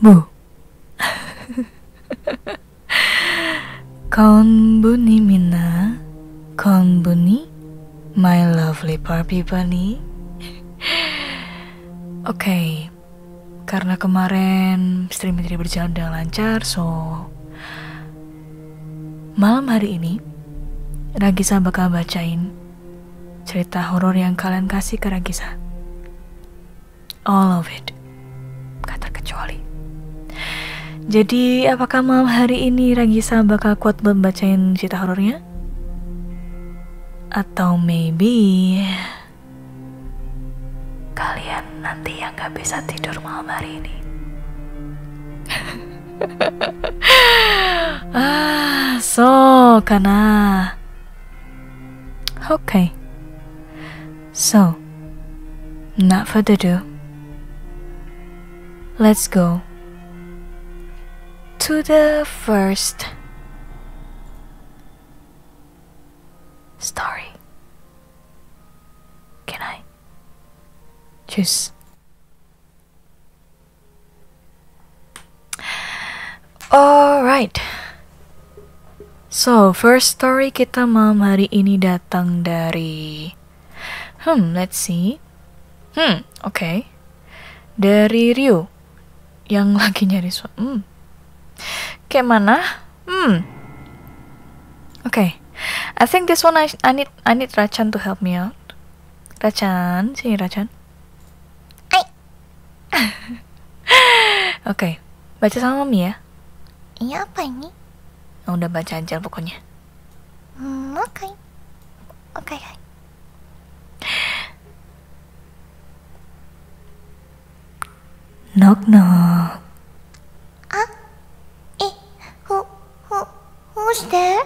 Bu. Konbuni Mina, Konbuni, my lovely Barbie bunny. Oke, karena kemarin streaming tidak berjalan dengan lancar, so malam hari ini Ragisa bakal bacain cerita horor yang kalian kasih ke Ragisa. All of it, kata kecuali. Jadi, apakah malam hari ini Ragisa bakal kuat buat bacain cerita horornya? Atau maybe kalian nanti yang gak bisa tidur malam hari ini? Kana. Okay. So, not further ado, let's go to the first story. Can I choose? Alright. So, first story kita malam hari ini datang dari let's see. Okay. Dari Ryu yang lagi nyari kayak mana? Okay. I think this one I need Rachan to help me out. Rachan, sini Rachan. Okay. Baca sama Mami ya. Iya, apa ini? Udah baca aja pokoknya. Oke. Knock knock. Who's there?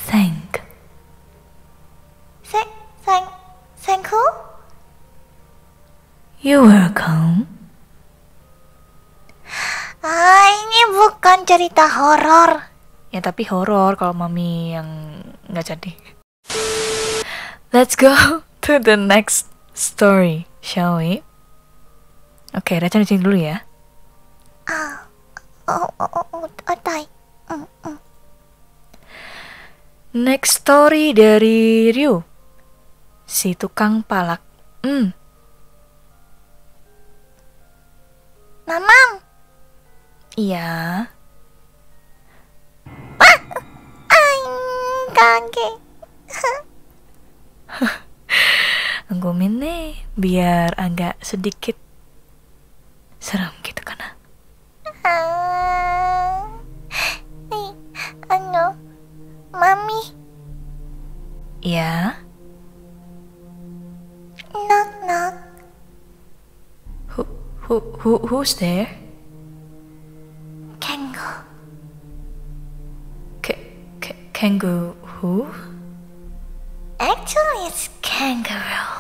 Thank who? You're welcome. Ini bukan cerita horor. Ya tapi horor kalau Mami yang nggak jadi. Let's go to the next story, shall we? Oke, Rachan di sini dulu ya. Otai. Next story dari Ryu, si tukang palak. Mamam. Iya. Kaget. Anggumin nih, biar agak sedikit serem gitu kan. Mami. Iya. Knock knock. Who's there? Kengo. Kangaroo who? Actually, it's kangaroo.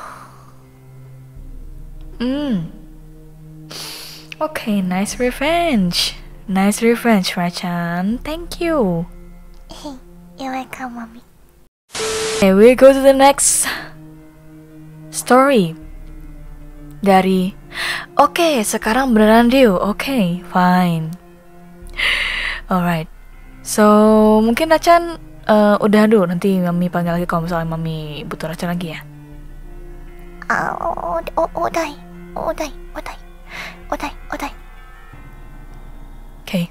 Okay, nice revenge. Nice revenge, Rachan. Thank you. You're welcome, Mommy. Okay, we go to the next story. Dari Oke, sekarang beneran Ryu. Okay, fine. Alright. So, mungkin Rachan udah dulu. Nanti Mami panggil lagi kalau misalnya Mami butuh Rachan lagi ya. Odai. Okay.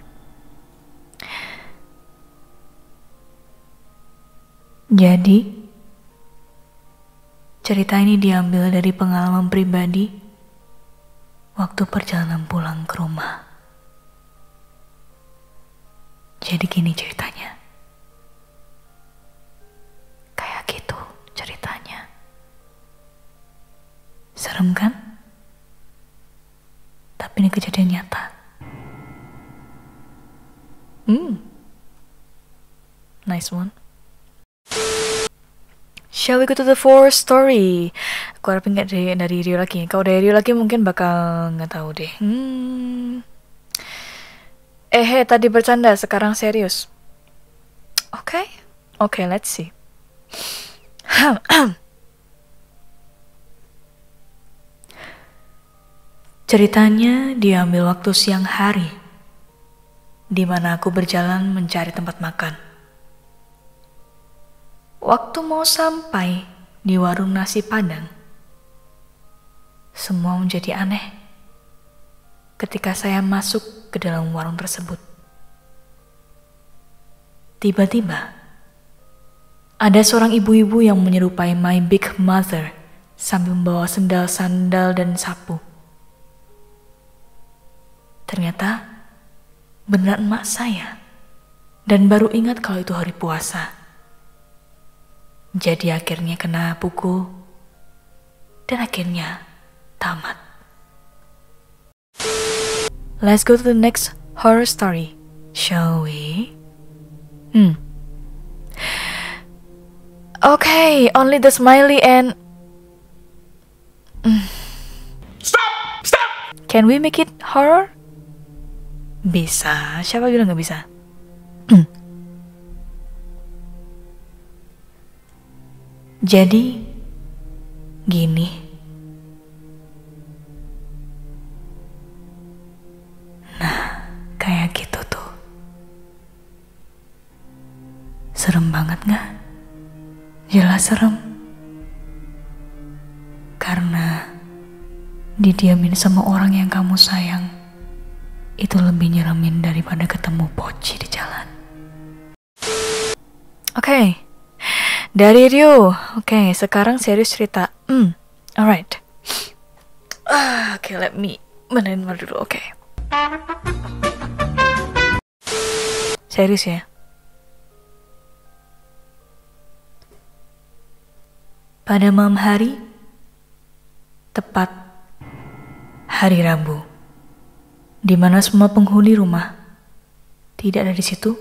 Jadi, cerita ini diambil dari pengalaman pribadi waktu perjalanan pulang ke rumah. Jadi gini ceritanya. Kayak gitu ceritanya. Serem kan? Tapi ini kejadian nyata. Nice one. Shall we go to the fourth story? Aku harapin gak dari Ryu lagi. Kalau dari Ryu lagi mungkin bakal gak tahu deh. Tadi bercanda, sekarang serius. Okay, let's see. Ceritanya diambil waktu siang hari, di mana aku berjalan mencari tempat makan. Waktu mau sampai di warung nasi Padang, semua menjadi aneh ketika saya masuk ke dalam warung tersebut. Tiba-tiba, ada seorang ibu-ibu yang menyerupai my big mother sambil membawa sandal-sandal dan sapu. Ternyata benar emak saya, dan baru ingat kalau itu hari puasa. Jadi akhirnya kena pukul, dan akhirnya tamat. Let's go to the next horror story, shall we? Okay, only the smiley and... Stop! Can we make it horror? Bisa, siapa bilang gak bisa? Jadi, gini. Nah, kayak gitu tuh. Serem banget gak? Jelas serem. Karena didiamin sama orang yang kamu sayang, itu lebih nyeremin daripada ketemu poci di jalan. Oke, dari Rio. Oke, sekarang serius cerita. Alright. Oke, let me benerin dulu. Oke. Serius ya. Pada malam hari, tepat hari Rabu, di mana semua penghuni rumah tidak ada di situ,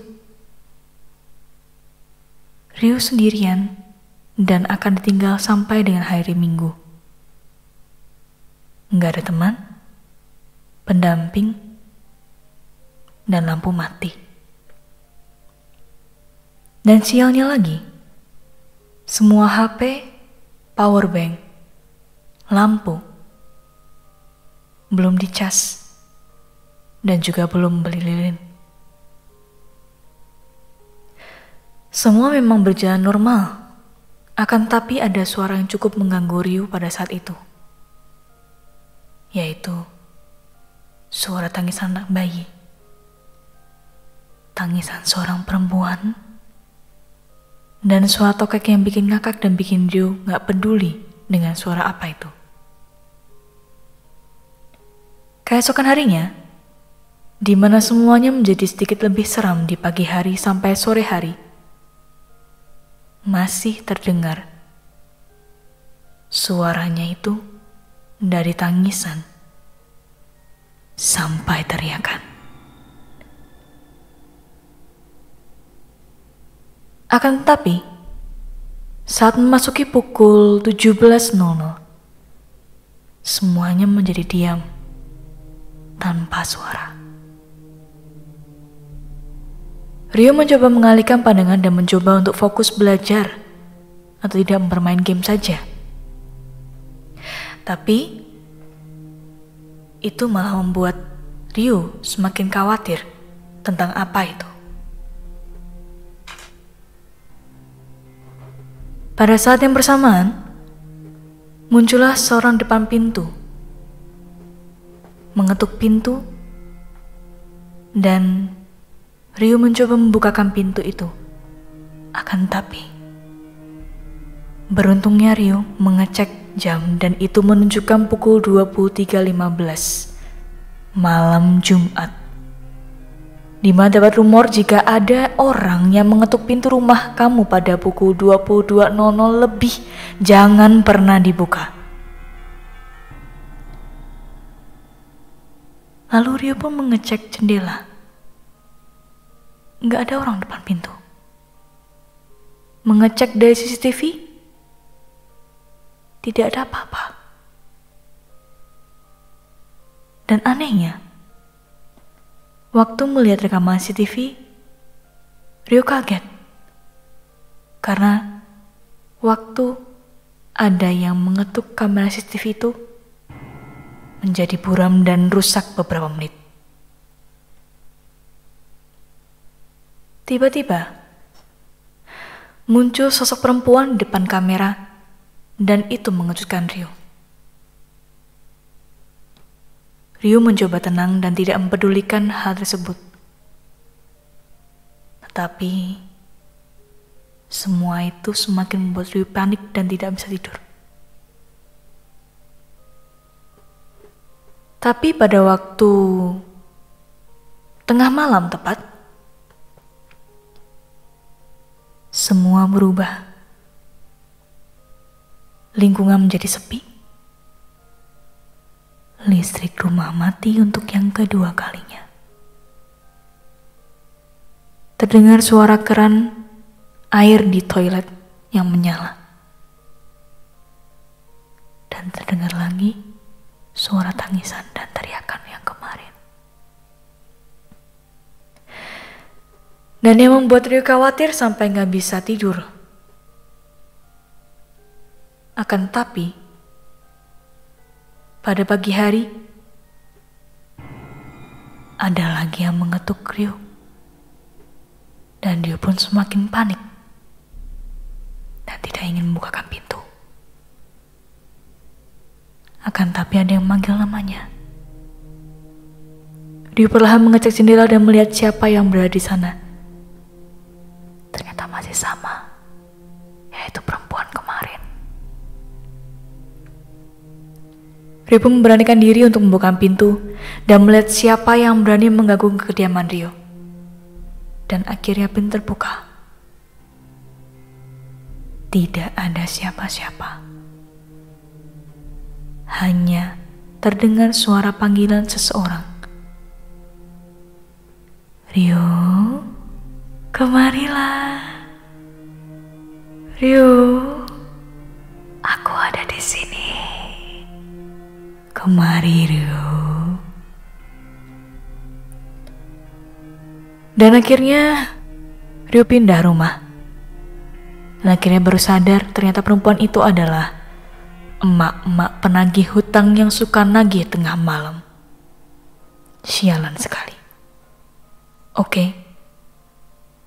Rio sendirian dan akan ditinggal sampai dengan hari Minggu. Nggak ada teman, pendamping, dan lampu mati. Dan sialnya lagi, semua HP, powerbank, lampu belum dicas dan juga belum beli lilin. Semua memang berjalan normal, akan tapi ada suara yang cukup mengganggu Rio pada saat itu, yaitu suara tangisan anak bayi, tangisan seorang perempuan, dan suara tokek yang bikin ngakak dan bikin Rio gak peduli dengan suara apa itu. Keesokan harinya, di mana semuanya menjadi sedikit lebih seram di pagi hari sampai sore hari, masih terdengar suaranya itu dari tangisan sampai teriakan. Akan tetapi, saat memasuki pukul 17.00, semuanya menjadi diam tanpa suara. Rio mencoba mengalihkan pandangan dan mencoba untuk fokus belajar atau tidak bermain game saja. Tapi, itu malah membuat Rio semakin khawatir tentang apa itu. Pada saat yang bersamaan, muncullah seorang depan pintu, mengetuk pintu, dan Rio mencoba membukakan pintu itu. Akan tapi, beruntungnya Rio mengecek jam dan itu menunjukkan pukul 23.15 malam Jumat. Di mana dapat rumor jika ada orang yang mengetuk pintu rumah kamu pada pukul 22.00 lebih, jangan pernah dibuka. Lalu Rio pun mengecek jendela. Nggak ada orang depan pintu. Mengecek dari CCTV, tidak ada apa-apa. Dan anehnya, waktu melihat rekaman CCTV, Rio kaget. Karena waktu ada yang mengetuk kamera CCTV itu, menjadi buram dan rusak beberapa menit. Tiba-tiba, muncul sosok perempuan di depan kamera dan itu mengejutkan Ryu. Ryu mencoba tenang dan tidak mempedulikan hal tersebut. Tetapi, semua itu semakin membuat Ryu panik dan tidak bisa tidur. Tapi pada waktu tengah malam tepat, semua berubah. Lingkungan menjadi sepi. Listrik rumah mati untuk yang kedua kalinya. Terdengar suara keran air di toilet yang menyala. Dan terdengar lagi suara tangisan dan teriakan yang kemarin. Dan yang membuat Ryu khawatir sampai gak bisa tidur. Akan tapi, pada pagi hari, ada lagi yang mengetuk Ryu. Dan Ryu pun semakin panik. Dan tidak ingin membukakan pintu. Akan tapi ada yang memanggil namanya. Ryu perlahan mengecek jendela dan melihat siapa yang berada di sana. Ternyata masih sama, yaitu perempuan kemarin. Ryu pun memberanikan diri untuk membuka pintu dan melihat siapa yang berani mengganggu kediaman Ryu. Dan akhirnya pintu terbuka. Tidak ada siapa-siapa. Hanya terdengar suara panggilan seseorang. Ryu, kemarilah. Ryu, aku ada di sini. Kemari, Ryu. Dan akhirnya Ryu pindah rumah. Dan akhirnya baru sadar ternyata perempuan itu adalah emak-emak penagih hutang yang suka nagih tengah malam. Sialan sekali. Oke,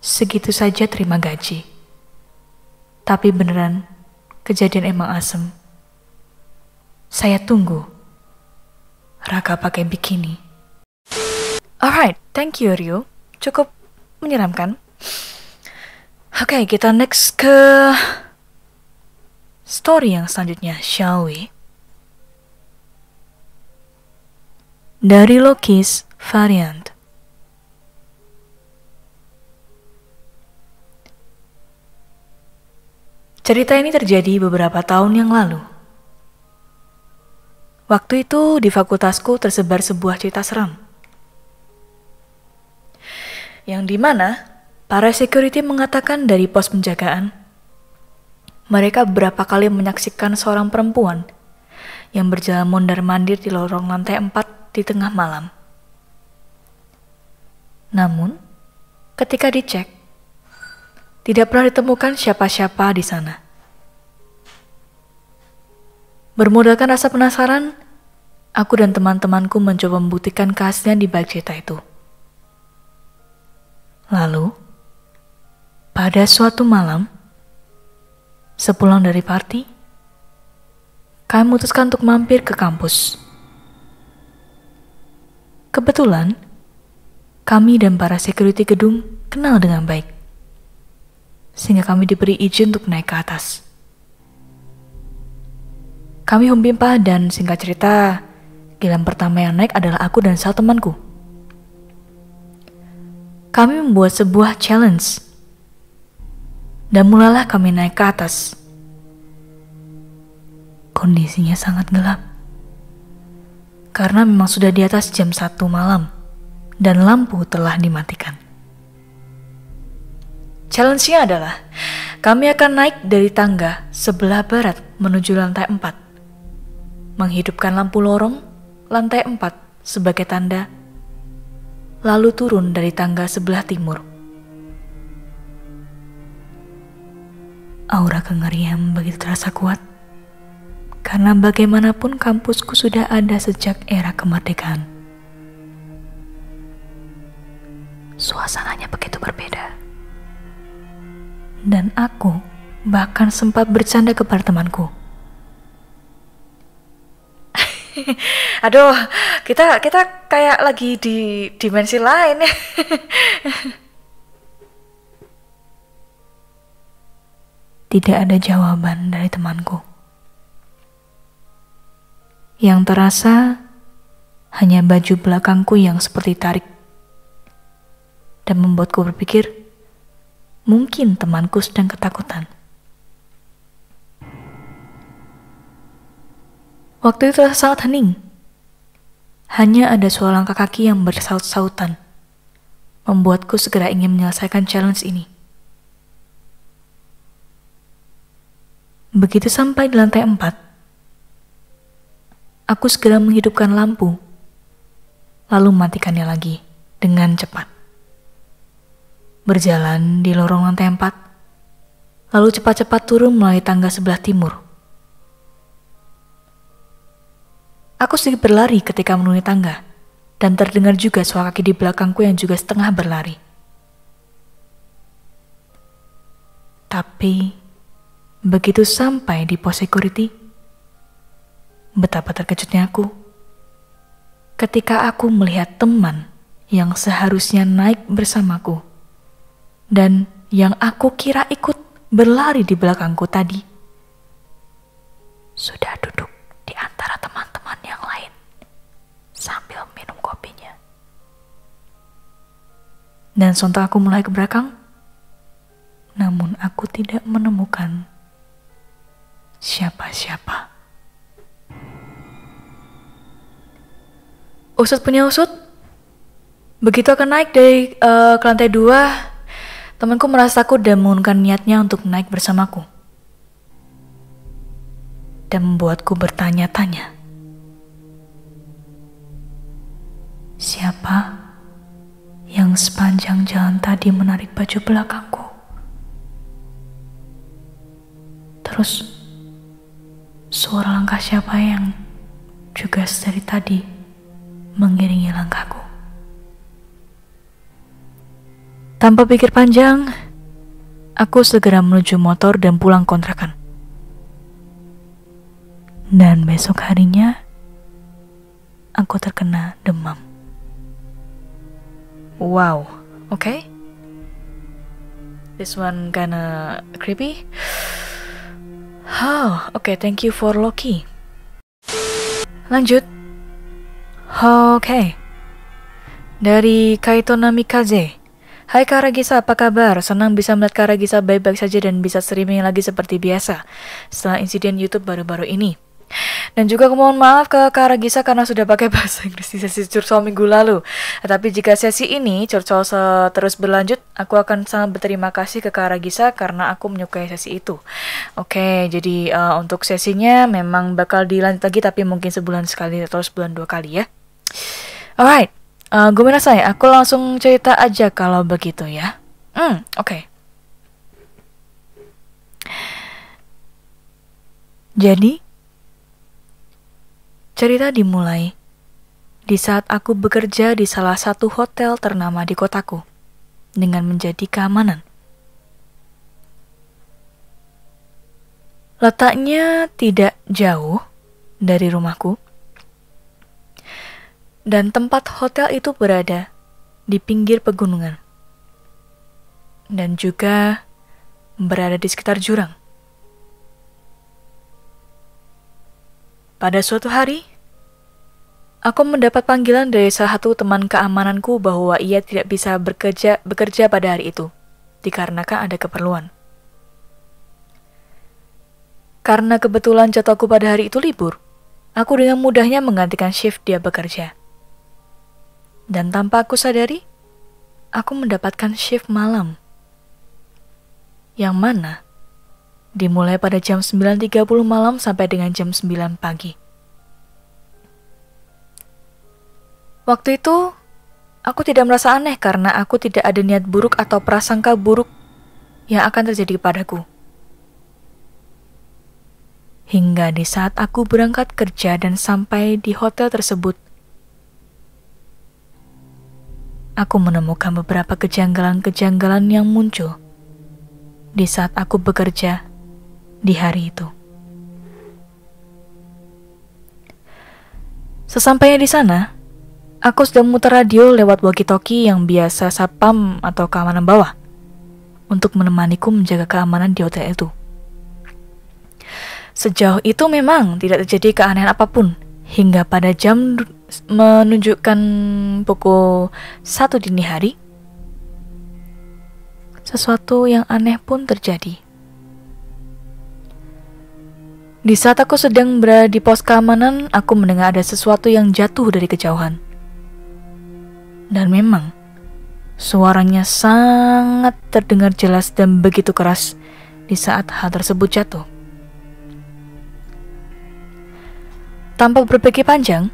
segitu saja terima gaji. Tapi beneran, kejadian emang asem. Saya tunggu Raka pakai bikini. Alright, thank you Ryu. Cukup menyeramkan. Oke, kita next ke story yang selanjutnya, shall we? Dari Loki's Variant. Cerita ini terjadi beberapa tahun yang lalu. Waktu itu di fakultasku tersebar sebuah cerita seram. Yang dimana para security mengatakan dari pos penjagaan, mereka beberapa kali menyaksikan seorang perempuan yang berjalan mondar-mandir di lorong lantai 4 di tengah malam. Namun, ketika dicek, tidak pernah ditemukan siapa-siapa di sana. Bermodalkan rasa penasaran, aku dan teman-temanku mencoba membuktikan keaslian di balik cerita itu. Lalu, pada suatu malam, sepulang dari party, kami memutuskan untuk mampir ke kampus. Kebetulan, kami dan para security gedung kenal dengan baik, sehingga kami diberi izin untuk naik ke atas. Kami membimbah dan singkat cerita, giliran pertama yang naik adalah aku dan satu temanku. Kami membuat sebuah challenge, dan mulailah kami naik ke atas. Kondisinya sangat gelap, karena memang sudah di atas jam 1 malam, dan lampu telah dimatikan. Challenge-nya adalah, kami akan naik dari tangga sebelah barat menuju lantai 4, menghidupkan lampu lorong lantai 4 sebagai tanda, lalu turun dari tangga sebelah timur. Aura kengerian begitu terasa kuat, Karena bagaimanapun kampusku sudah ada sejak era kemerdekaan. Suasananya begitu berbeda. Dan aku bahkan sempat bercanda kepada temanku. Aduh, kita kayak lagi di dimensi lain ya. Tidak ada jawaban dari temanku. Yang terasa hanya baju belakangku yang seperti tarik. Dan membuatku berpikir, mungkin temanku sedang ketakutan. Waktu itu terasa sangat hening. Hanya ada suara langkah kaki yang bersaut-sautan. Membuatku segera ingin menyelesaikan challenge ini. Begitu sampai di lantai 4, aku segera menghidupkan lampu, lalu matikannya lagi dengan cepat. Berjalan di lorong lantai 4, lalu cepat-cepat turun melalui tangga sebelah timur. Aku sedikit berlari ketika menuruni tangga, dan terdengar juga suara kaki di belakangku yang juga setengah berlari. Tapi, begitu sampai di pos security, betapa terkejutnya aku ketika aku melihat teman yang seharusnya naik bersamaku dan yang aku kira ikut berlari di belakangku tadi sudah duduk di antara teman-teman yang lain sambil minum kopinya. Dan sontak aku mulai ke belakang, namun aku tidak menemukan siapa-siapa. Usut punya usut, begitu akan naik dari ke lantai 2, temanku merasa takut dan mengurungkan niatnya untuk naik bersamaku. Dan membuatku bertanya-tanya, siapa yang sepanjang jalan tadi menarik baju belakangku? Terus, suara langkah siapa yang juga dari tadi mengiringi langkahku? Tanpa pikir panjang, aku segera menuju motor dan pulang kontrakan. Dan besok harinya, aku terkena demam. Wow, okay. This one kinda creepy. Oh, okay, thank you for Loki. Lanjut. Oke. Dari Kaito Namikaze. Hai Kak Ragisa, apa kabar? Senang bisa melihat Kak Ragisa baik-baik saja dan bisa streaming lagi seperti biasa setelah insiden YouTube baru-baru ini. Dan juga aku mohon maaf ke Kak Ragisa karena sudah pakai bahasa Inggris di sesi curcol minggu lalu. Tapi jika sesi ini curcol terus berlanjut, aku akan sangat berterima kasih ke Kak Ragisa karena aku menyukai sesi itu. Oke, jadi untuk sesinya memang bakal dilanjut lagi tapi mungkin sebulan sekali atau sebulan 2 kali ya. Alright, gue saya, aku langsung cerita aja kalau begitu ya. Oke. Jadi, cerita dimulai di saat aku bekerja di salah satu hotel ternama di kotaku dengan menjadi keamanan. Letaknya tidak jauh dari rumahku, dan tempat hotel itu berada di pinggir pegunungan dan juga berada di sekitar jurang. Pada suatu hari, aku mendapat panggilan dari salah satu teman keamananku bahwa ia tidak bisa bekerja pada hari itu, dikarenakan ada keperluan. Karena kebetulan jadwalku pada hari itu libur, aku dengan mudahnya menggantikan shift dia bekerja. Dan tanpa aku sadari, aku mendapatkan shift malam. Yang mana dimulai pada jam 9.30 malam sampai dengan jam 9 pagi. Waktu itu, aku tidak merasa aneh karena aku tidak ada niat buruk atau prasangka buruk yang akan terjadi padaku. Hingga di saat aku berangkat kerja dan sampai di hotel tersebut, aku menemukan beberapa kejanggalan-kejanggalan yang muncul di saat aku bekerja di hari itu. Sesampainya di sana, aku sudah memutar radio lewat walkie-talkie yang biasa satpam atau keamanan bawah untuk menemaniku menjaga keamanan di hotel itu. Sejauh itu memang tidak terjadi keanehan apapun hingga pada jam menunjukkan pukul 1 dini hari, sesuatu yang aneh pun terjadi. Di saat aku sedang berada di pos keamanan, aku mendengar ada sesuatu yang jatuh dari kejauhan. Dan memang, suaranya sangat terdengar jelas dan begitu keras di saat hal tersebut jatuh. Tanpa berpikir panjang,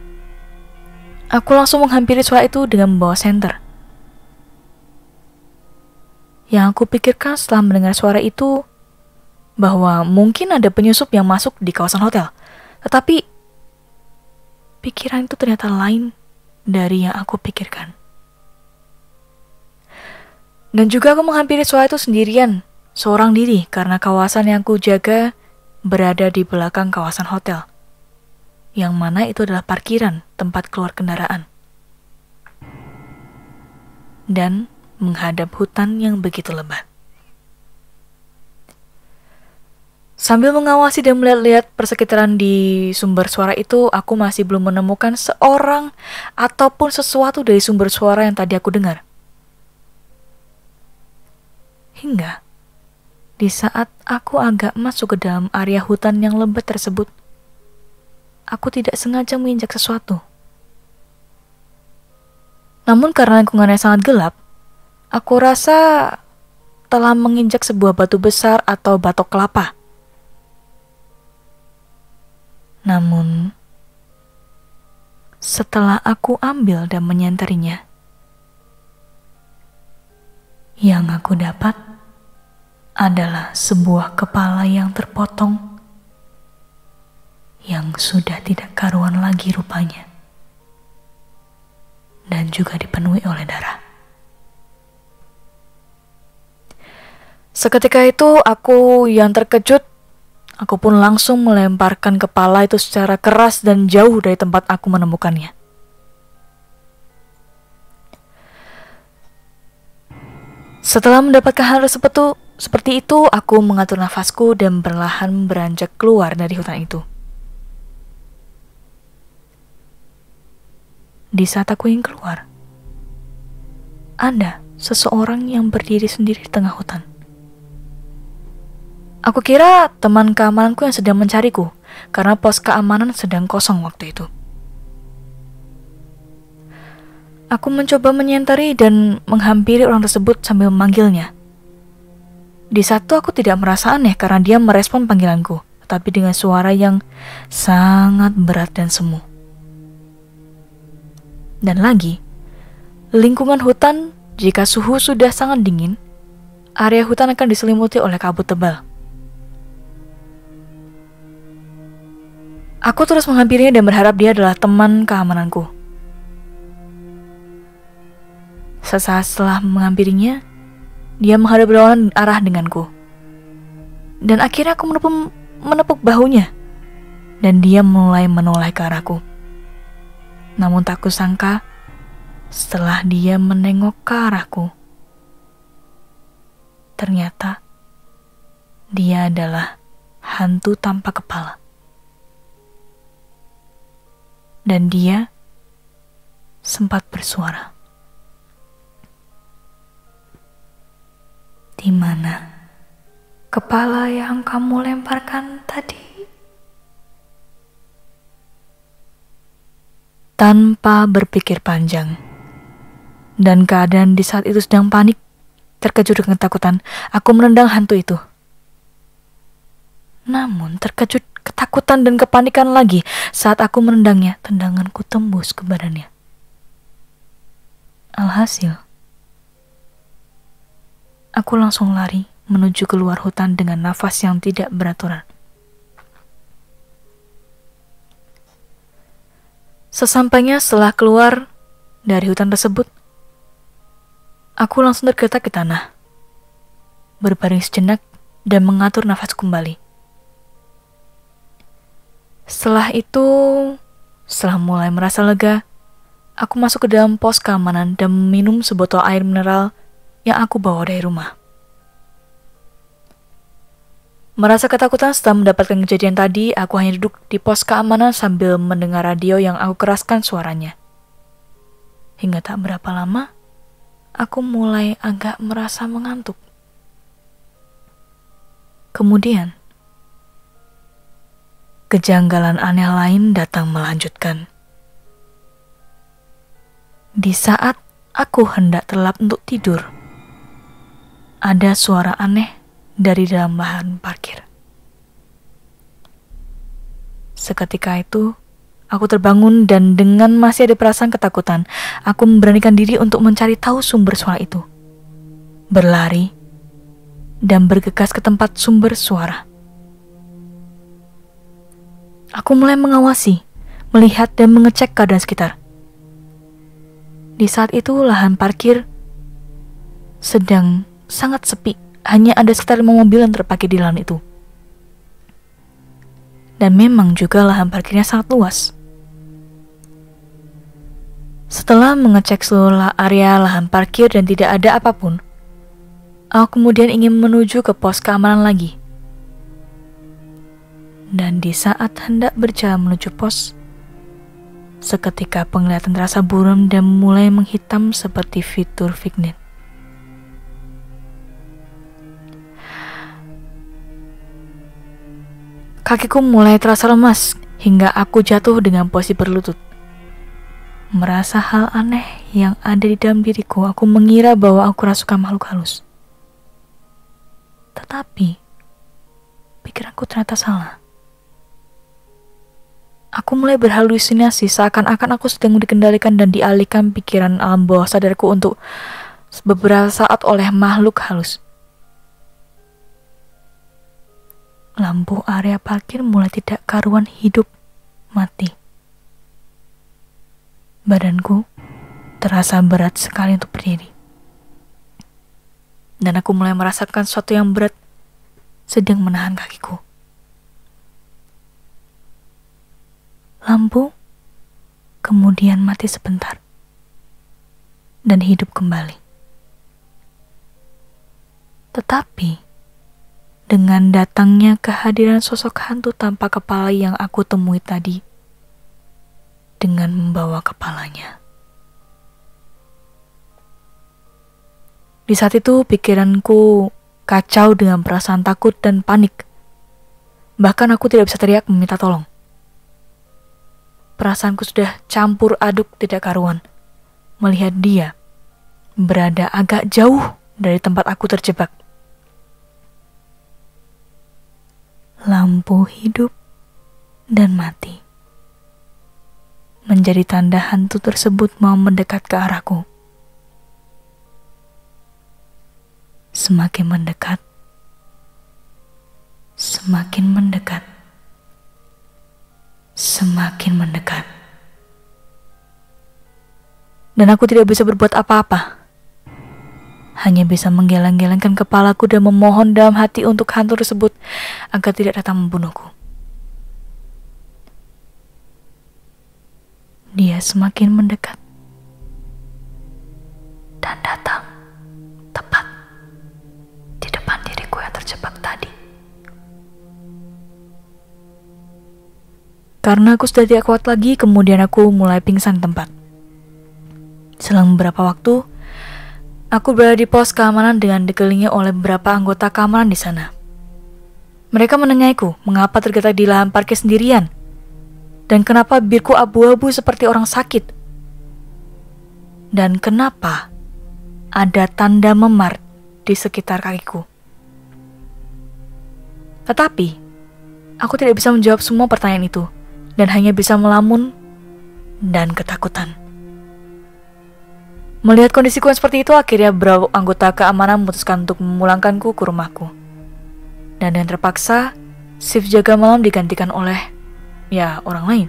aku langsung menghampiri suara itu dengan membawa senter. Yang aku pikirkan setelah mendengar suara itu, bahwa mungkin ada penyusup yang masuk di kawasan hotel. Tetapi, pikiran itu ternyata lain dari yang aku pikirkan. Dan juga aku menghampiri suara itu sendirian, seorang diri, karena kawasan yang aku jaga berada di belakang kawasan hotel, yang mana itu adalah parkiran tempat keluar kendaraan, dan menghadap hutan yang begitu lebat. Sambil mengawasi dan melihat-lihat persekitaran di sumber suara itu, aku masih belum menemukan seorang ataupun sesuatu dari sumber suara yang tadi aku dengar. Hingga di saat aku agak masuk ke dalam area hutan yang lebat tersebut, aku tidak sengaja menginjak sesuatu. Namun karena lingkungannya sangat gelap, aku rasa telah menginjak sebuah batu besar atau batok kelapa. Namun, setelah aku ambil dan menyentarinya, yang aku dapat adalah sebuah kepala yang terpotong yang sudah tidak karuan lagi rupanya, dan juga dipenuhi oleh darah. Seketika itu aku yang terkejut, aku pun langsung melemparkan kepala itu secara keras dan jauh dari tempat aku menemukannya. Setelah mendapatkan hal tersebut seperti itu, aku mengatur nafasku dan perlahan beranjak keluar dari hutan itu. Di saat aku ingin keluar, ada seseorang yang berdiri sendiri di tengah hutan. Aku kira teman keamananku yang sedang mencariku, karena pos keamanan sedang kosong waktu itu. Aku mencoba menyentari dan menghampiri orang tersebut sambil memanggilnya. Di saat itu aku tidak merasa aneh karena dia merespon panggilanku, tetapi dengan suara yang sangat berat dan semu. Dan lagi, lingkungan hutan, jika suhu sudah sangat dingin, area hutan akan diselimuti oleh kabut tebal. Aku terus menghampirinya dan berharap dia adalah teman keamananku. Sesaat setelah menghampirinya, dia menghadap berlawanan arah denganku. Dan akhirnya aku menepuk bahunya, dan dia mulai menoleh ke arahku. Namun tak kusangka, setelah dia menengok ke arahku, ternyata dia adalah hantu tanpa kepala. Dan dia sempat bersuara. Di mana kepala yang kamu lemparkan tadi? Tanpa berpikir panjang, dan keadaan di saat itu sedang panik, terkejut dengan ketakutan, aku menendang hantu itu. Namun terkejut, ketakutan dan kepanikan lagi saat aku menendangnya, tendanganku tembus ke badannya. Alhasil, aku langsung lari menuju keluar hutan dengan nafas yang tidak beraturan. Sesampainya setelah keluar dari hutan tersebut, aku langsung tergeletak di tanah, berbaring sejenak dan mengatur nafas kembali. Setelah itu, setelah mulai merasa lega, aku masuk ke dalam pos keamanan dan minum sebotol air mineral yang aku bawa dari rumah. Merasa ketakutan setelah mendapatkan kejadian tadi, aku hanya duduk di pos keamanan sambil mendengar radio yang aku keraskan suaranya. Hingga tak berapa lama, aku mulai agak merasa mengantuk. Kemudian, kejanggalan aneh lain datang melanjutkan. Di saat aku hendak terlelap untuk tidur, ada suara aneh dari dalam lahan parkir. Seketika itu, aku terbangun dan dengan masih ada perasaan ketakutan, aku memberanikan diri untuk mencari tahu sumber suara itu. Berlari dan bergegas ke tempat sumber suara. Aku mulai mengawasi, melihat dan mengecek keadaan sekitar. Di saat itu lahan parkir sedang sangat sepi. Hanya ada sekitar 5 mobil yang terparkir di lahan itu. Dan memang juga lahan parkirnya sangat luas. Setelah mengecek seluruh area lahan parkir dan tidak ada apapun, aku kemudian ingin menuju ke pos keamanan lagi. Dan di saat hendak berjalan menuju pos, seketika penglihatan terasa buram dan mulai menghitam seperti fitur Fignet. Kakiku mulai terasa lemas hingga aku jatuh dengan posisi berlutut. Merasa hal aneh yang ada di dalam diriku, aku mengira bahwa aku rasukan makhluk halus. Tetapi, pikiranku ternyata salah. Aku mulai berhalusinasi seakan-akan aku sedang dikendalikan dan dialihkan pikiran alam bawah sadarku untuk beberapa saat oleh makhluk halus. Lampu area parkir mulai tidak karuan hidup mati. Badanku terasa berat sekali untuk berdiri. Dan aku mulai merasakan sesuatu yang berat sedang menahan kakiku. Lampu kemudian mati sebentar dan hidup kembali. Tetapi dengan datangnya kehadiran sosok hantu tanpa kepala yang aku temui tadi, dengan membawa kepalanya. Di saat itu pikiranku kacau dengan perasaan takut dan panik. Bahkan aku tidak bisa teriak meminta tolong. Perasaanku sudah campur aduk tidak karuan, melihat dia berada agak jauh dari tempat aku terjebak. Lampu hidup dan mati menjadi tanda hantu tersebut mau mendekat ke arahku. Semakin mendekat, semakin mendekat, semakin mendekat. Dan aku tidak bisa berbuat apa-apa. Hanya bisa menggeleng-gelengkan kepalaku dan memohon dalam hati untuk hantu tersebut agar tidak datang membunuhku. Dia semakin mendekat dan datang tepat di depan diriku yang terjebak tadi. Karena aku sudah tidak kuat lagi, kemudian aku mulai pingsan di tempat. Selang beberapa waktu, aku berada di pos keamanan dengan dikelilingi oleh beberapa anggota keamanan di sana. Mereka menanyaiku mengapa tergeletak di lahan parkir sendirian dan kenapa bibirku abu-abu seperti orang sakit dan kenapa ada tanda memar di sekitar kakiku. Tetapi aku tidak bisa menjawab semua pertanyaan itu dan hanya bisa melamun dan ketakutan. Melihat kondisiku yang seperti itu, akhirnya beberapa anggota keamanan memutuskan untuk memulangkanku ke rumahku. Dan dengan terpaksa, shift jaga malam digantikan oleh, orang lain.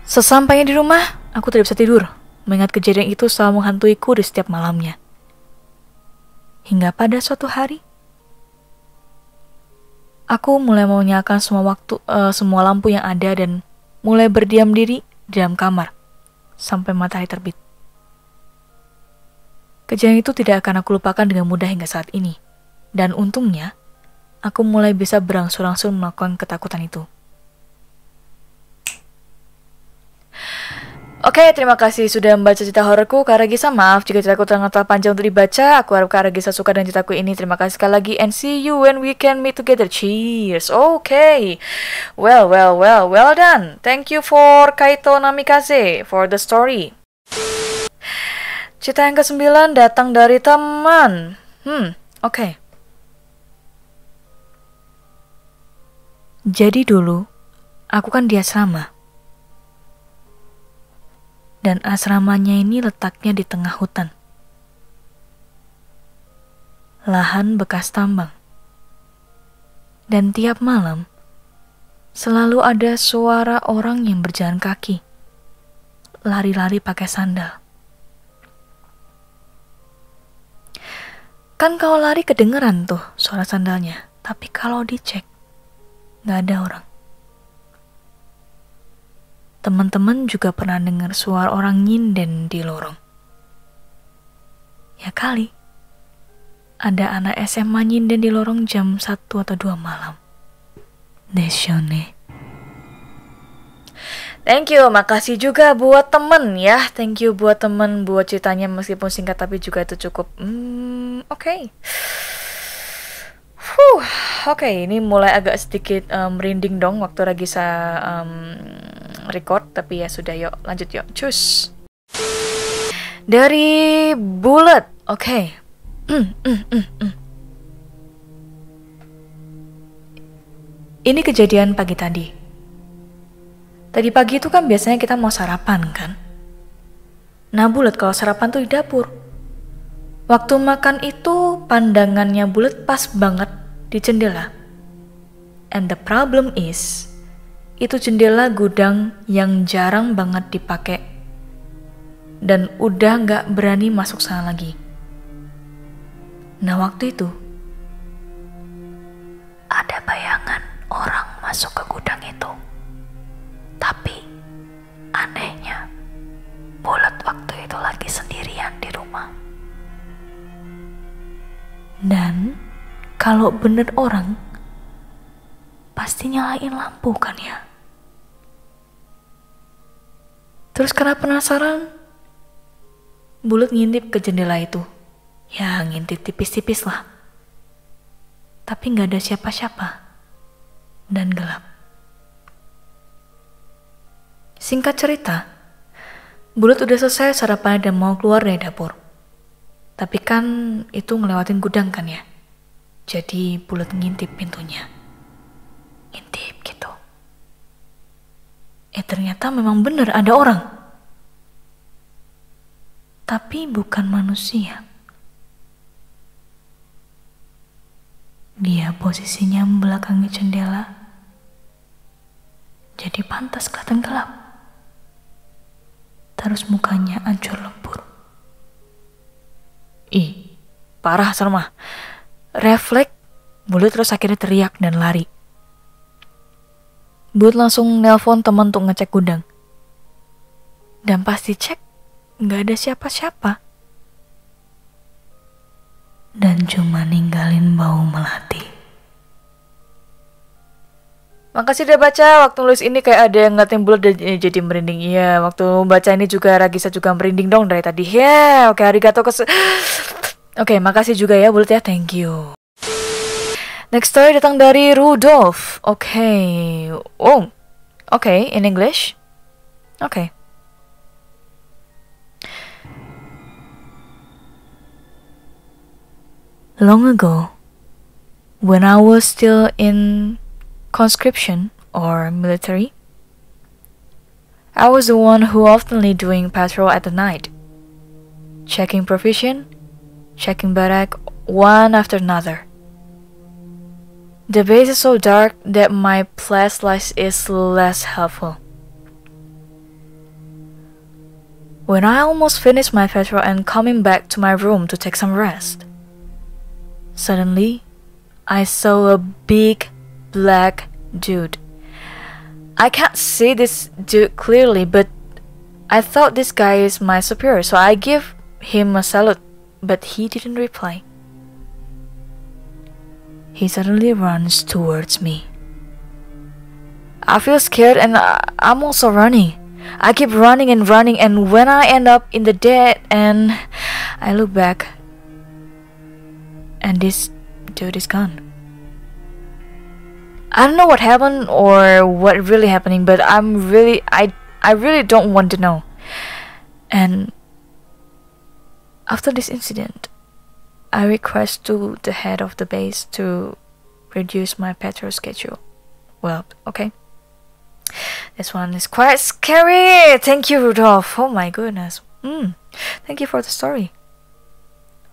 Sesampainya di rumah, aku tidak bisa tidur, mengingat kejadian itu selalu menghantuiku di setiap malamnya. Hingga pada suatu hari, aku mulai menyalakan semua lampu yang ada dan mulai berdiam diri di dalam kamar sampai matahari terbit. Kejadian itu tidak akan aku lupakan dengan mudah hingga saat ini. Dan untungnya, aku mulai bisa berangsur-angsur melakukan ketakutan itu. Oke, terima kasih sudah membaca cerita hororku, Kak Regisa. Maaf jika ceritaku terlalu panjang untuk dibaca. Aku harap Kak Regisa suka dengan ceritaku ini. Terima kasih sekali lagi, and see you when we can meet together. Cheers. Okay. Well done. Thank you for Kaito Namikaze for the story. Cerita yang ke-9 datang dari teman. Oke. Jadi dulu, aku kan di asrama. Dan asramanya ini letaknya di tengah hutan. Lahan bekas tambang. Dan tiap malam, selalu ada suara orang yang berjalan kaki. Lari-lari pakai sandal. Kan kalau lari kedengeran tuh suara sandalnya. Tapi kalau dicek, gak ada orang. Teman-teman juga pernah dengar suara orang nyinden di lorong. Ya kali, ada anak SMA nyinden di lorong jam 1 atau 2 malam. Deshone. Thank you, makasih juga buat temen ya. Thank you buat temen buat ceritanya meskipun singkat tapi juga itu cukup. Oke. Oke, ini mulai agak sedikit merinding dong waktu Regisa record, tapi ya sudah, yuk lanjut yuk. Cus. Dari Bullet. Oke. Ini kejadian pagi tadi. Tadi pagi itu kan biasanya kita mau sarapan kan. Nah Bullet kalau sarapan tuh di dapur. Waktu makan itu pandangannya Bullet pas banget di jendela. And the problem is, itu jendela gudang yang jarang banget dipakai. Dan udah gak berani masuk sana lagi. Nah waktu itu, ada bayangan orang masuk ke gudang itu. Tapi anehnya, Bullet waktu itu lagi sendirian di rumah. Dan kalau bener orang, pasti nyalain lampu kan ya. Terus karena penasaran, Bullet ngintip ke jendela itu. Ya ngintip tipis-tipis lah. Tapi gak ada siapa-siapa. Dan gelap. Singkat cerita, Bullet udah selesai sarapan dan mau keluar dari dapur. Tapi kan itu ngelewatin gudang kan ya. Jadi Bullet ngintip pintunya. Ngintip gitu. Ternyata memang benar ada orang. Tapi bukan manusia. Dia posisinya membelakangi jendela. Jadi pantas kelihatan gelap. Terus mukanya hancur lebur. Ih, parah Salma. Refleks, Bullet terus akhirnya teriak dan lari. Bullet langsung nelpon teman untuk ngecek gudang. Dan pas dicek, gak ada siapa-siapa. Dan cuma ninggalin bau melati. Makasih udah baca. Waktu nulis ini kayak ada yang ngatain Bullet dan jadi merinding. Iya, waktu baca ini juga Ragisa juga merinding dong dari tadi. Ya, oke, arigato Oke, makasih juga ya Bullet ya, thank you. Next story datang dari Rudolph. Oke. In English. Oke. Long ago, when I was still in conscription or military, I was the one who oftenly doing patrol at the night, checking provision, checking barrack one after another. The base is so dark that my flashlight is less helpful. When I almost finished my petrol and coming back to my room to take some rest, suddenly I saw a big black dude. I can't see this dude clearly, but I thought this guy is my superior, so I give him a salute, but he didn't reply. He suddenly runs towards me. I feel scared and I'm also running. I keep running, and when I end up in the dead end, I look back and this dude is gone. I don't know what happened or what really happening, but I really don't want to know. And after this incident, I request to the head of the base to reduce my petrol schedule. Well, okay. This one is quite scary. Thank you, Rudolph. Oh my goodness. Thank you for the story.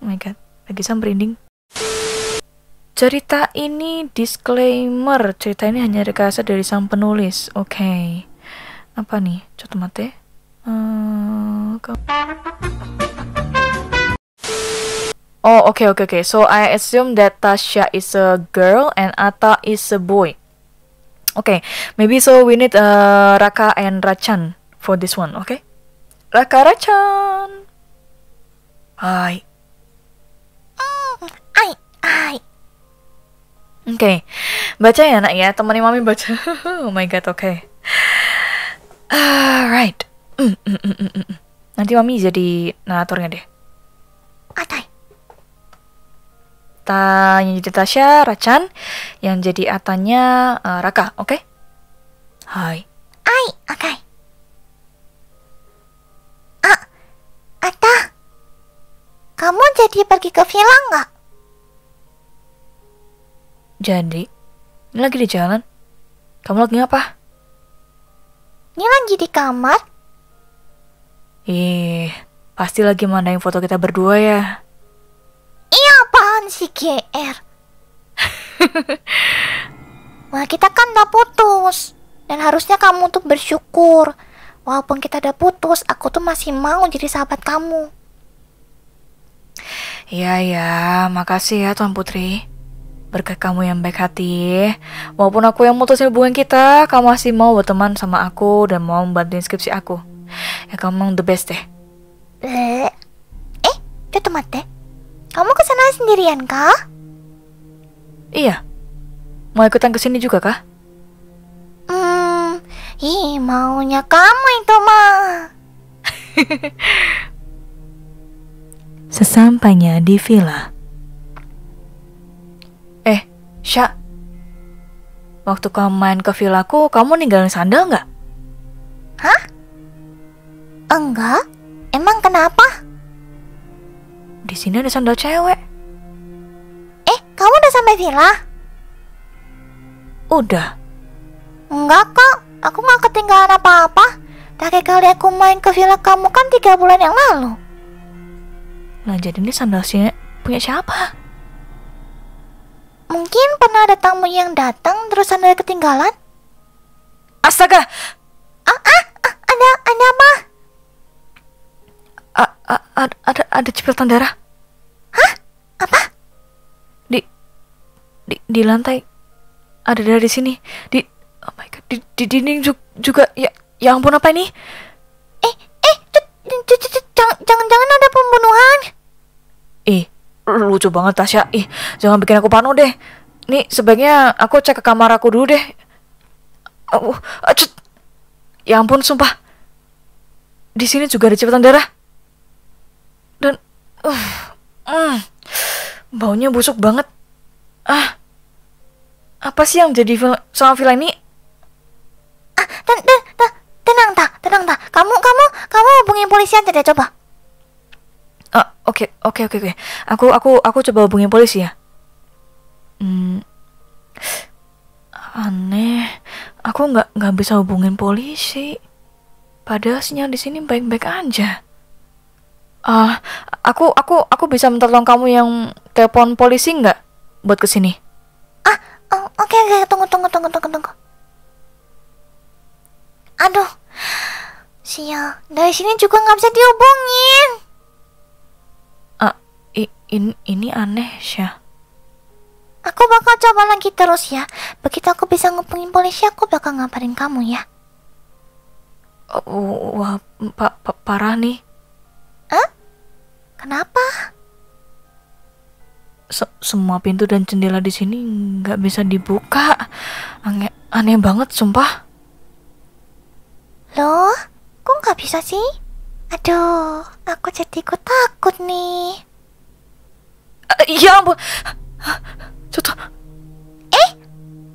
Oh my god, lagi merinding. Cerita ini disclaimer. Cerita ini hanya rekayasa dari sang penulis. Oke. Apa nih? Coba mate. Oh, okay. So I assume that Tasha is a girl and Atta is a boy. Okay, maybe so we need Raka and Rachan for this one, okay? Raka, Rachan. Hai. Ai. Okay, baca ya nak ya, temani mami baca. Oh my god, okay. Right. Nanti mami jadi naratornya deh. Atai. Yang jadi Tasya, Rachan, yang jadi Atanya Raka, oke? Hai. Ai, oke. Ata. Kamu jadi pergi ke villa nggak? Jadi, ini lagi di jalan. Kamu lagi ngapa? Ini lagi di kamar. Pasti lagi mandain foto kita berdua ya. Iya, apaan sih GR? Wah, kita kan udah putus. Dan harusnya kamu tuh bersyukur. Walaupun kita udah putus, aku tuh masih mau jadi sahabat kamu. Iya, makasih ya Tuan Putri. Berkat kamu yang baik hati. Walaupun aku yang mutusin hubungan kita, kamu masih mau berteman sama aku dan mau membantuin skripsi aku. Ya kamu emang the best deh. Coba mate. Kamu kesana sendirian kah? Iya. Mau ikutan kesini juga kah? Maunya kamu itu mah. Sesampainya di villa. Sya, waktu kamu main ke villaku, kamu ninggalin sandal nggak? Hah? Enggak. Emang kenapa? Di sini ada sandal cewek. Kamu udah sampai villa? Udah. Enggak kok. Aku nggak ketinggalan apa-apa. Terakhir kali aku main ke villa kamu kan 3 bulan yang lalu. Nah, jadi ini sandal punya siapa? Mungkin pernah ada tamu yang datang terus sandal ketinggalan. Astaga! Ada apa? Ada cipratan darah. Hah? Apa? Di lantai ada darah di sini. Oh my god, di dinding juga. Ya ampun, apa ini? Jangan-jangan ada pembunuhan. Lucu banget Tasya. Jangan bikin aku parno deh. Nih, sebaiknya aku cek ke kamar aku dulu deh. Ya ampun, sumpah. Di sini juga ada cipratan darah. Dan baunya busuk banget. Apa sih yang jadi sama villa ini? Tenang tak. Kamu hubungin polisi aja deh, coba. Oke. Aku coba hubungin polisi ya. Aneh. Aku nggak bisa hubungin polisi. Padahal sinyal di sini baik-baik aja. Aku bisa minta tolong kamu yang telepon polisi nggak buat kesini? Oke, tunggu. Aduh, Sial, dari sini juga nggak bisa dihubungin. Ini aneh, Syah. Aku bakal coba lagi terus ya. Begitu aku bisa ngubungin polisi, aku bakal ngabarin kamu ya. Wah, parah nih. Kenapa? Semua pintu dan jendela di sini nggak bisa dibuka. Aneh banget, sumpah. Loh, kok nggak bisa sih? Aduh, aku jadi ikut takut nih. Ya ampun. Contoh.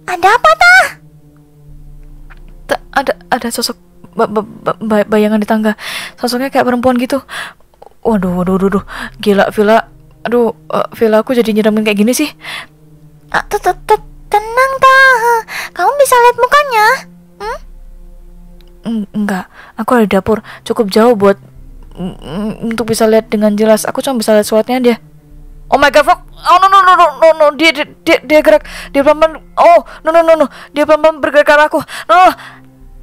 Ada apa dah? Ada sosok bayangan di tangga. Sosoknya kayak perempuan gitu. Waduh. Gila, Villa. Aduh, Villa, aku jadi nyeramin kayak gini sih. Tenang dah. Kamu bisa lihat mukanya? Enggak, aku ada di dapur. Cukup jauh buat untuk bisa lihat dengan jelas. Aku cuma bisa lihat suatnya dia. Oh my god, fuck. Oh no. Dia gerak. Dia pelan-pelan. Oh, no. Dia pelan-pelan bergerak ke arahku. No.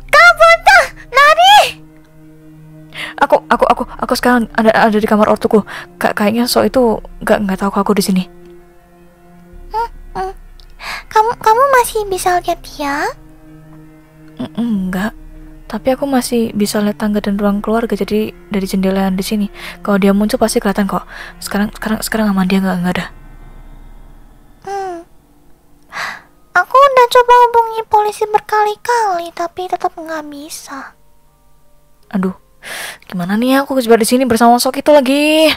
Kabur dah, lari. Aku sekarang ada di kamar ortuku. Kayaknya so itu nggak tahu aku di sini. Kamu masih bisa lihat dia? Enggak. Tapi aku masih bisa lihat tangga dan ruang keluarga, jadi dari jendela yang di sini. Kalau dia muncul pasti kelihatan kok. Sekarang aman, dia nggak ada. Aku udah coba hubungi polisi berkali-kali, tapi tetap nggak bisa. Aduh, gimana nih aku kejebak di sini bersama sosok itu lagi?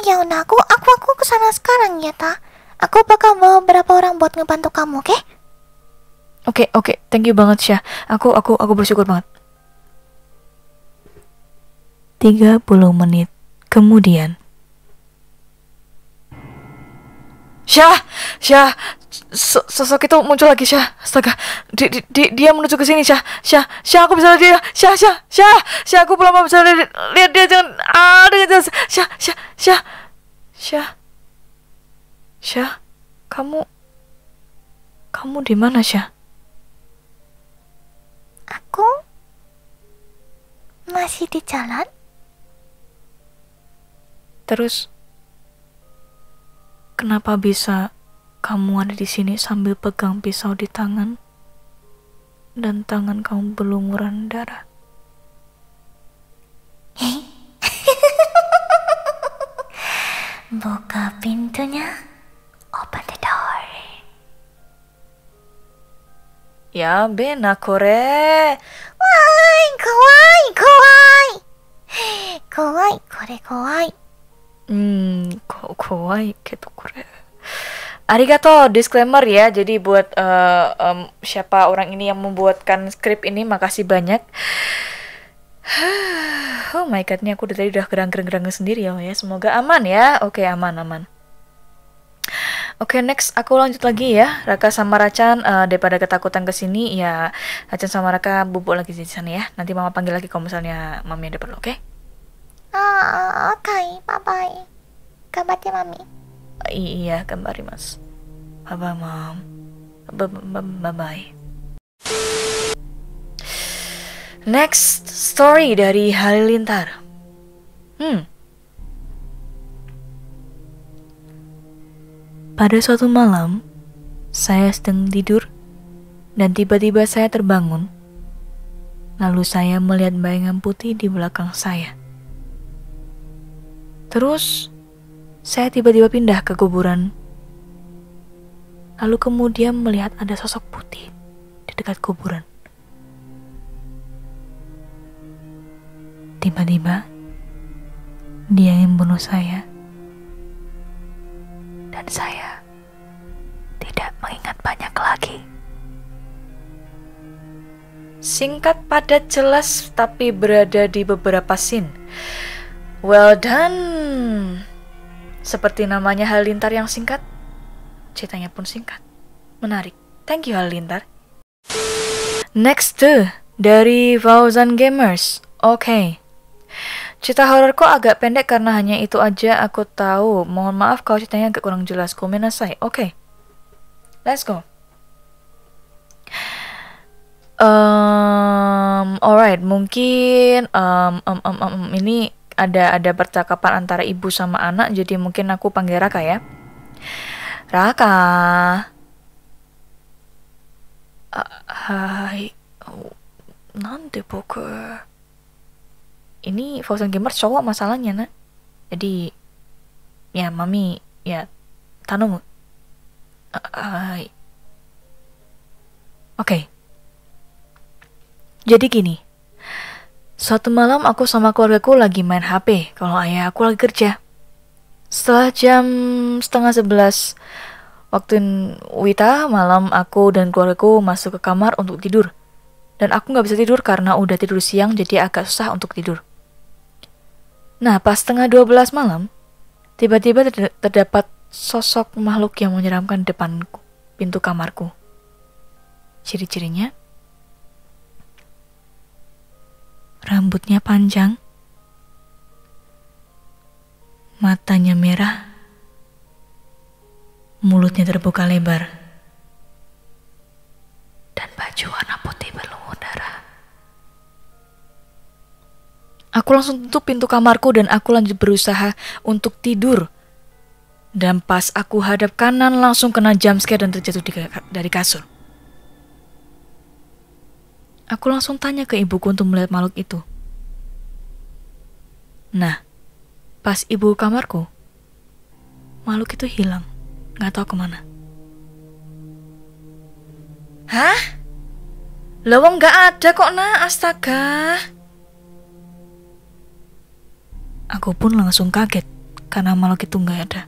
Ya udah, aku kesana sekarang ya, Ta. Aku bakal bawa beberapa orang buat ngebantu kamu, oke? Oke, thank you banget, Syah. Aku bersyukur banget. 30 menit kemudian. Syah, sosok itu muncul lagi, Syah. Astaga, dia menuju ke sini, Syah, aku bisa lihat dia, Syah, aku belum bisa lihat dia, jangan, dengan jelas, Syah, kamu di mana, Syah? Aku masih di jalan. Terus kenapa bisa kamu ada di sini sambil pegang pisau di tangan dan tangan kamu berlumuran darah? Buka pintunya. Open the door. Ya, bena kore. Wai, kawaii. Kore kawaii. Kawaii gitu kore. Arigato, disclaimer ya. Jadi buat siapa orang ini yang membuatkan skrip ini, makasih banyak. Oh my god, ini aku dari tadi udah gerang-gerang sendiri ya. Semoga aman ya. Oke, aman. Oke, next aku lanjut lagi ya. Raka sama Racan, daripada ketakutan kesini ya, Racan sama Raka bubuk lagi di sana ya. Nanti mama panggil lagi kalau misalnya mami ada perlu, oke? Oke, bye-bye. Kabar ya, Mami. Iya, kembali mas. Bye-bye, Mom. Bye-bye. Next story dari Halilintar. Pada suatu malam, saya sedang tidur dan tiba-tiba saya terbangun. Lalu saya melihat bayangan putih di belakang saya. Terus, saya tiba-tiba pindah ke kuburan. Lalu kemudian melihat ada sosok putih di dekat kuburan. Tiba-tiba, dia yang membunuh saya. Dan saya tidak mengingat banyak lagi. Singkat, padat, jelas, tapi berada di beberapa scene. Well done. Seperti namanya Halilintar yang singkat, ceritanya pun singkat. Menarik. Thank you Halilintar. Next dari Fauzan Gamers. Oke. Cerita hororku agak pendek karena hanya itu aja aku tahu. Mohon maaf kalau ceritanya agak kurang jelas. Komenasai. Oke. Let's go. Alright, mungkin ini ada percakapan antara ibu sama anak, jadi mungkin aku panggil Raka ya. Raka. Hai. Nanti poker. Ini Frozen Gamer cowok masalahnya, nak. Jadi ya mami ya tanomu. Hai. Oke. Jadi gini. Suatu malam aku sama keluargaku lagi main HP kalau ayah aku lagi kerja. Setelah jam 10:30 waktu Wita malam, aku dan keluargaku masuk ke kamar untuk tidur. Dan aku gak bisa tidur karena udah tidur siang, jadi agak susah untuk tidur. Nah, pas 11:30 malam, tiba-tiba terdapat sosok makhluk yang menyeramkan depan pintu kamarku. Ciri-cirinya, rambutnya panjang, matanya merah, mulutnya terbuka lebar, dan baju warna putih berlumur darah. Aku langsung tutup pintu kamarku dan aku lanjut berusaha untuk tidur. Dan pas aku hadap kanan langsung kena jumpscare dan terjatuh dari kasur. Aku langsung tanya ke ibuku untuk melihat makhluk itu. Nah, pas ibu kamarku, makhluk itu hilang. Gak tahu kemana. Hah? Lawang gak ada kok, nak. Astaga. Aku pun langsung kaget karena makhluk itu gak ada.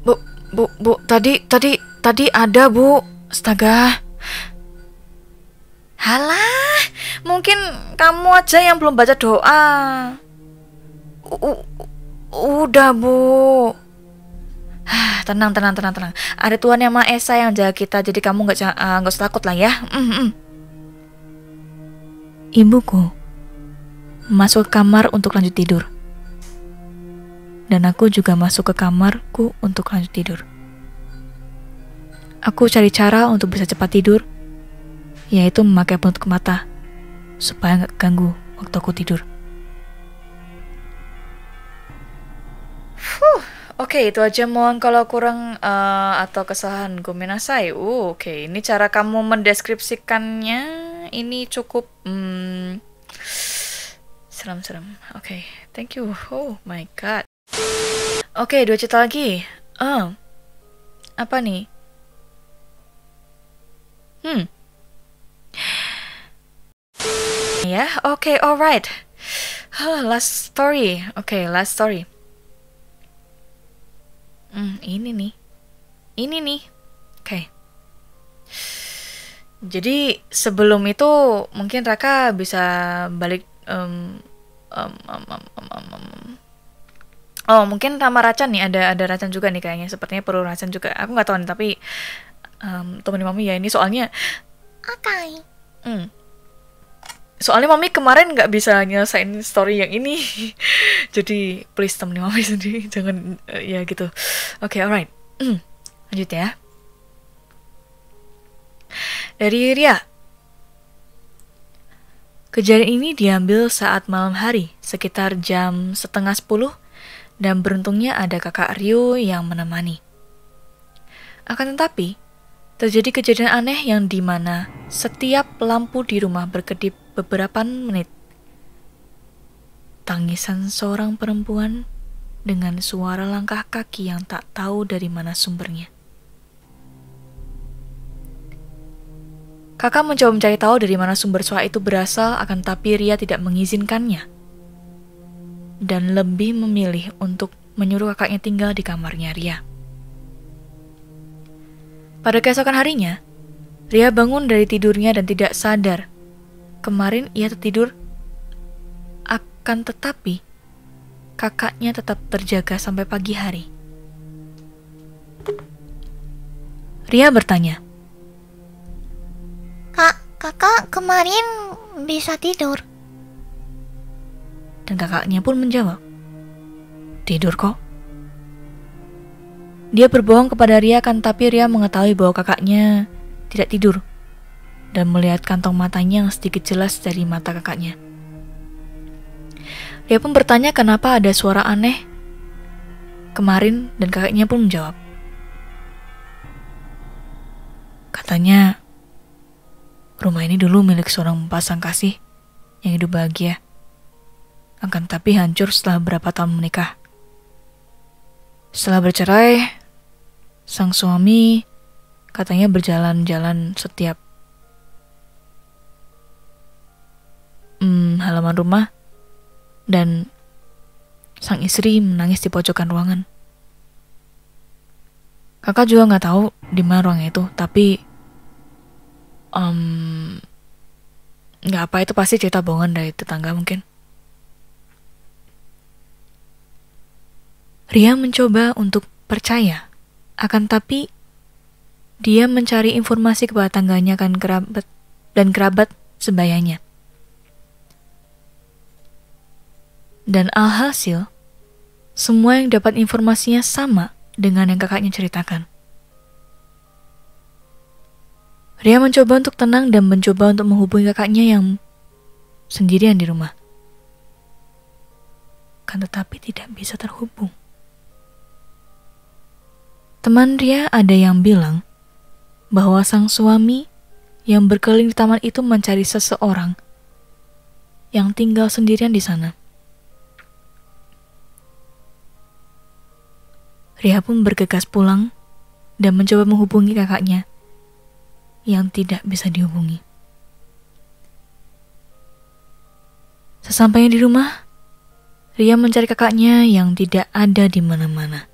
Bu, tadi ada, Bu. Astaga. Halah, mungkin kamu aja yang belum baca doa. Udah, Bu. Tenang. Ada Tuhan Yang Maha Esa yang jaga kita, jadi kamu nggak usah takut lah ya. Ibuku masuk ke kamar untuk lanjut tidur. Dan aku juga masuk ke kamarku untuk lanjut tidur. Aku cari cara untuk bisa cepat tidur, yaitu memakai penutup mata supaya nggak ganggu waktu aku tidur. Oke, itu aja. Mohon kalau kurang atau kesalahan gomenasai. Oke, ini cara kamu mendeskripsikannya ini cukup serem. Oke, thank you. Oh my god. Oke, 2 cerita lagi. Apa nih? Ya, oke, alright. Last story. Oke, last story. Ini nih. Oke. Jadi sebelum itu mungkin Raka bisa balik. Oh, mungkin sama Racan nih, ada Racan juga nih kayaknya. Sepertinya perlu Racan juga. Aku nggak tahu nih, tapi temenin mami ya ini soalnya. Oke. Soalnya mami kemarin nggak bisa nyelesain story yang ini. Jadi please temenin mami sendiri, jangan ya gitu. Oke, alright. Lanjut ya. Dari Ria. Kejadian ini diambil saat malam hari, sekitar jam 9:30, dan beruntungnya ada kakak Rio yang menemani. Akan tetapi, terjadi kejadian aneh yang dimana setiap lampu di rumah berkedip beberapa menit. Tangisan seorang perempuan dengan suara langkah kaki yang tak tahu dari mana sumbernya. Kakak mencoba mencari tahu dari mana sumber suara itu berasal, akan tapi Ria tidak mengizinkannya. Dan lebih memilih untuk menyuruh kakaknya tinggal di kamarnya Ria. Pada keesokan harinya, Ria bangun dari tidurnya dan tidak sadar. Kemarin ia tertidur, akan tetapi kakaknya tetap terjaga sampai pagi hari. Ria bertanya, Kakak kemarin bisa tidur? Dan kakaknya pun menjawab, tidur kok. Dia berbohong kepada Ria, kan tapi Ria mengetahui bahwa kakaknya tidak tidur. dan melihat kantong matanya yang sedikit jelas dari mata kakaknya. Ria pun bertanya kenapa ada suara aneh kemarin dan kakaknya pun menjawab. Katanya, rumah ini dulu milik seorang pasang kasih yang hidup bahagia. Akan tapi hancur setelah beberapa tahun menikah. Setelah bercerai, sang suami katanya berjalan-jalan setiap halaman rumah dan sang istri menangis di pojokan ruangan. Kakak juga nggak tahu di mana ruangnya itu, tapi nggak apa, itu pasti cerita bohongan dari tetangga mungkin. Ria mencoba untuk percaya, akan tapi dia mencari informasi kepada tangganya dan kerabat sebayanya. Dan alhasil, semua yang dapat informasinya sama dengan yang kakaknya ceritakan. Ria mencoba untuk tenang dan mencoba untuk menghubungi kakaknya yang sendirian di rumah. Kan tetapi tidak bisa terhubung. Teman Ria ada yang bilang bahwa sang suami yang berkeliling di taman itu mencari seseorang yang tinggal sendirian di sana. Ria pun bergegas pulang dan mencoba menghubungi kakaknya yang tidak bisa dihubungi. Sesampainya di rumah, Ria mencari kakaknya yang tidak ada di mana-mana.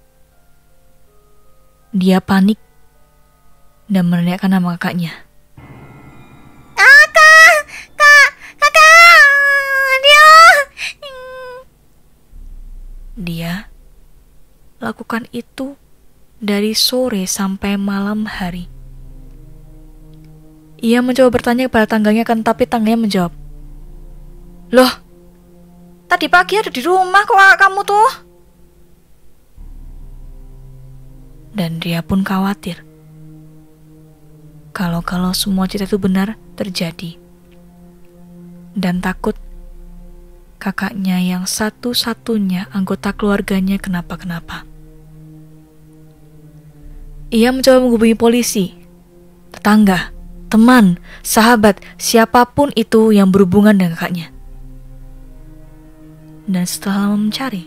Dia panik dan menanyakan nama kakaknya. Kakak, Dia lakukan itu dari sore sampai malam hari. Ia mencoba bertanya kepada tangganya, kan tapi tangganya menjawab, "Loh, tadi pagi ada di rumah kok kamu tuh?" Dan dia pun khawatir kalau semua cerita itu benar terjadi, dan takut kakaknya yang satu-satunya anggota keluarganya kenapa-kenapa. Ia mencoba menghubungi polisi, tetangga, teman, sahabat, siapapun itu yang berhubungan dengan kakaknya. Dan setelah lama mencari,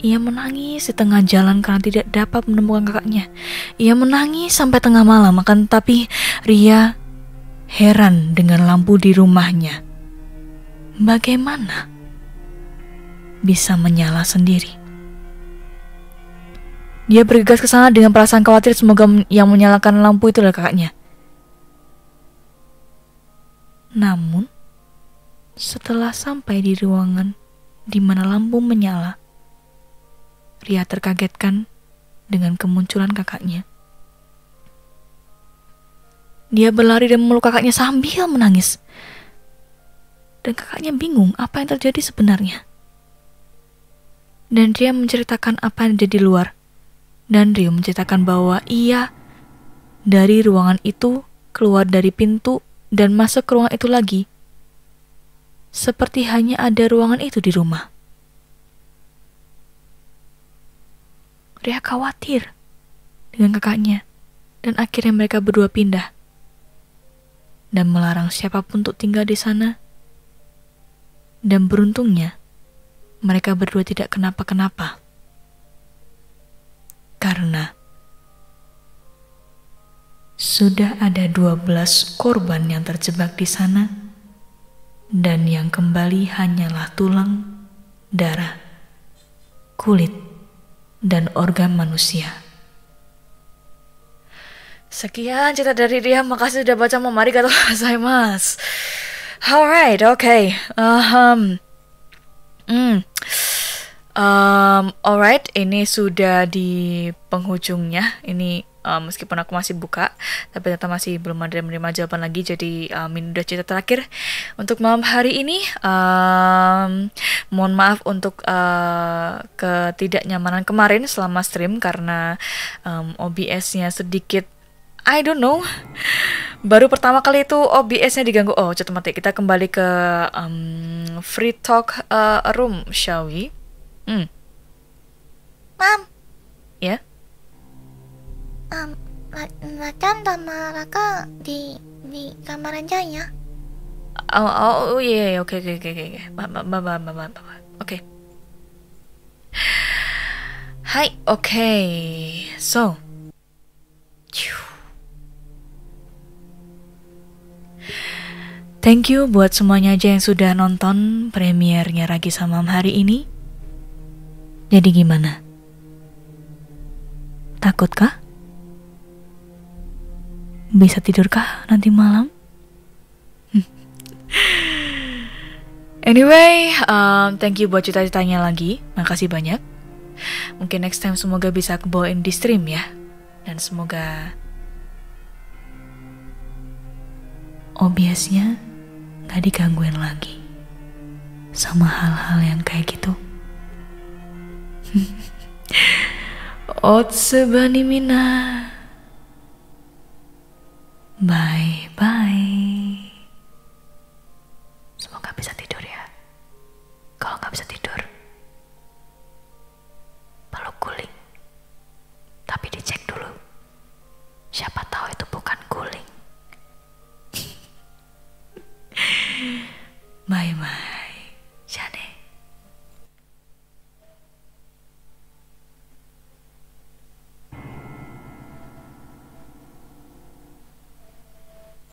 ia menangis di tengah jalan karena tidak dapat menemukan kakaknya. Ia menangis sampai tengah malam, akan tetapi Ria heran dengan lampu di rumahnya. Bagaimana bisa menyala sendiri? Dia bergegas ke sana dengan perasaan khawatir semoga yang menyalakan lampu itu adalah kakaknya. Namun, setelah sampai di ruangan di mana lampu menyala, Ria terkagetkan dengan kemunculan kakaknya. Dia berlari dan memeluk kakaknya sambil menangis. Dan kakaknya bingung apa yang terjadi sebenarnya. Dan Ria menceritakan apa yang ada di luar. Dan Rio menceritakan bahwa ia dari ruangan itu keluar dari pintu dan masuk ke ruangan itu lagi. Seperti hanya ada ruangan itu di rumah. Ria khawatir dengan kakaknya, dan akhirnya mereka berdua pindah dan melarang siapapun untuk tinggal di sana. Dan beruntungnya, mereka berdua tidak kenapa-kenapa. Karena sudah ada 12 korban yang terjebak di sana, dan yang kembali hanyalah tulang, darah, kulit, dan organ manusia. Sekian cerita dari Ria, makasih sudah baca Momari kata saya mas. Alright, okay. Alright, ini sudah di penghujungnya. Ini meskipun aku masih buka, tapi ternyata masih belum ada yang menerima jawaban lagi. Jadi ini udah cerita terakhir untuk malam hari ini. Mohon maaf untuk ketidaknyamanan kemarin selama stream karena OBS-nya sedikit I don't know. Baru pertama kali itu OBS-nya diganggu. Oh, otomatis kita kembali ke free talk room, shall we? Mam, Ya? Macan sama Raka di kamar aja ya. Oh, iya, oke. Oke. Hai, oke. So. Thank you buat semuanya aja yang sudah nonton premiernya Ragi Samam hari ini. Jadi gimana? Takut kah? Bisa tidurkah nanti malam? Anyway, thank you buat cita-citanya lagi. Makasih banyak. Mungkin next time semoga bisa aku bawain di stream ya. Dan semoga OBS-nya gak digangguin lagi sama hal-hal yang kayak gitu. Otsubani mina. Bye. Semoga bisa tidur ya. Kalau nggak bisa tidur, peluk guling. Tapi dicek dulu. Siapa tahu itu bukan guling. Bye.